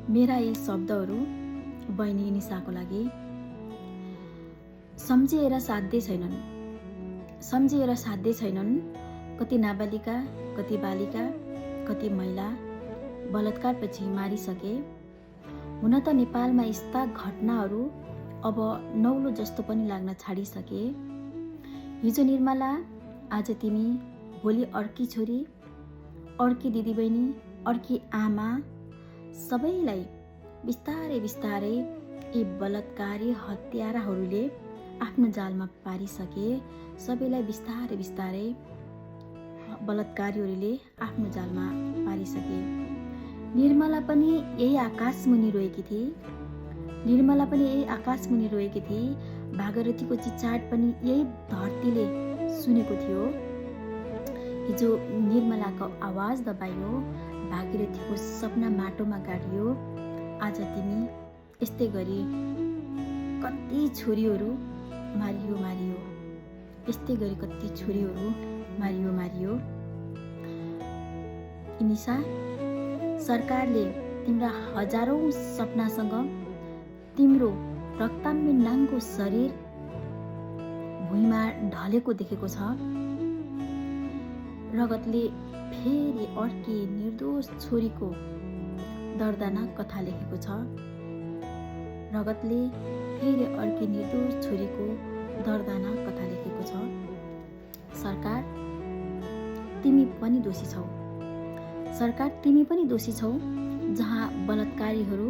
मेरा यी शब्दहरू बहिनी निशाको लागि। सम्झिएर साध्य छैनन् कति नाबालिका, कति बालिका, कति महिला बलात्कारपछि मारिसके। हुन त नेपालमा यस्ता घटनाहरू अब नौलो जस्तो पनि लाग्न छाडिसके। हिजो निर्मला, आज तिमी, भोलि अर्की छोरी, अर्की दिदीबहिनी, अर्की आमा, सबैलाई बिस्तारै बिस्तारै यी बलात्कारी हत्याराहरूले आफ्नो जालमा पारिसके। सबैलाई बिस्तारै बिस्तारै बलात्कारीहरूले आफ्नो जालमा पारिसके। निर्मला पनि यही आकाशमुनि रोएकी थिए। भागीरथीको चिच्चाट पनि यही धरतीले सुनेको थियो। हिजो निर्मलाको आवाज दबाइयो, भागीरथीको सपना माटोमा गाडियो। आज तिमी यस्तै गरी कति छोरीहरू मारियो। यस्तै गरी कति छोरीहरू मारियो। निशा, सरकारले तिम्रा हजारौं सपनासँग तिम्रो रक्ताम्य नाङ्गो शरीर भुइँमा ढलेको देखेको छ। रगतले फेरि अर्की निर्दोष छोरीको दर्दनाक कथा लेखेको छ। सरकार, तिमी पनि दोषी छौ। जहाँ बलात्कारीहरू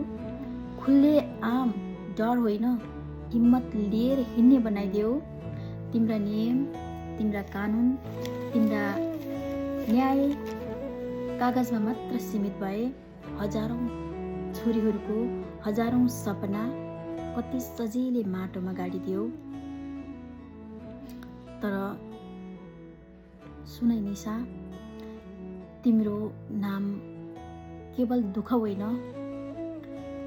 खुल्ले आम, डर होइन, हिम्मत लिएर हिँड्ने बनाइदेऊ। तिम्रा नियम, तिम्रा कानुन, तिम्रा न्याय कागजमा मात्र सीमित भए हजारौं छोरीहरूको हजारौं सपना कति सजिलै माटोमा गाडिदियो। तर सुनै निशा, तिम्रो नाम केवल दुःख होइन,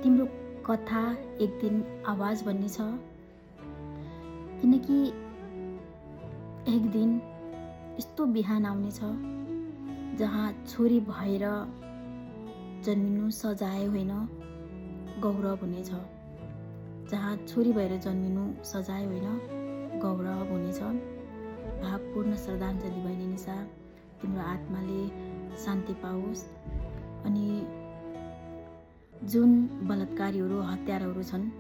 तिम्रो कथा एक दिन आवाज बन्नेछ। किनकि एक दिन यस्तो बिहान आउनेछ जहाँ छोरी भएर जन्मिनु सजाय होइन, गौरव हुनेछ। भावपूर्ण श्रद्धाञ्जली बहिनी निशा। तिम्रो आत्माले शान्ति पाओस्। अनि जुन बलात्कारीहरू, हत्याराहरू छन्,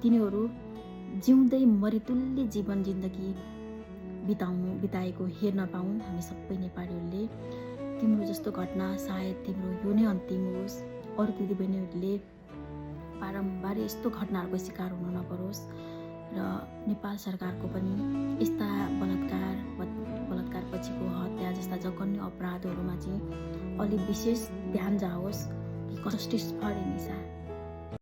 तिनीहरू जिउँदै मरितुल्य जीवन जिन्दगी बिताएको हेर्न पाउन् हामी सबै नेपालीहरूले। तिम्रो जस्तो घटना सायद तिम्रो यो नै अन्तिम होस्। अरू दिदीबहिनीहरूले बारम्बार यस्तो घटनाहरूको शिकार हुन नपरोस्। र नेपाल सरकारको पनि यस्ता बलात्कार पछिको हत्या जस्ता जघन्य अपराधहरूमा चाहिँ अलि विशेष ध्यान जाओस् कि जस्टिस फर निशा।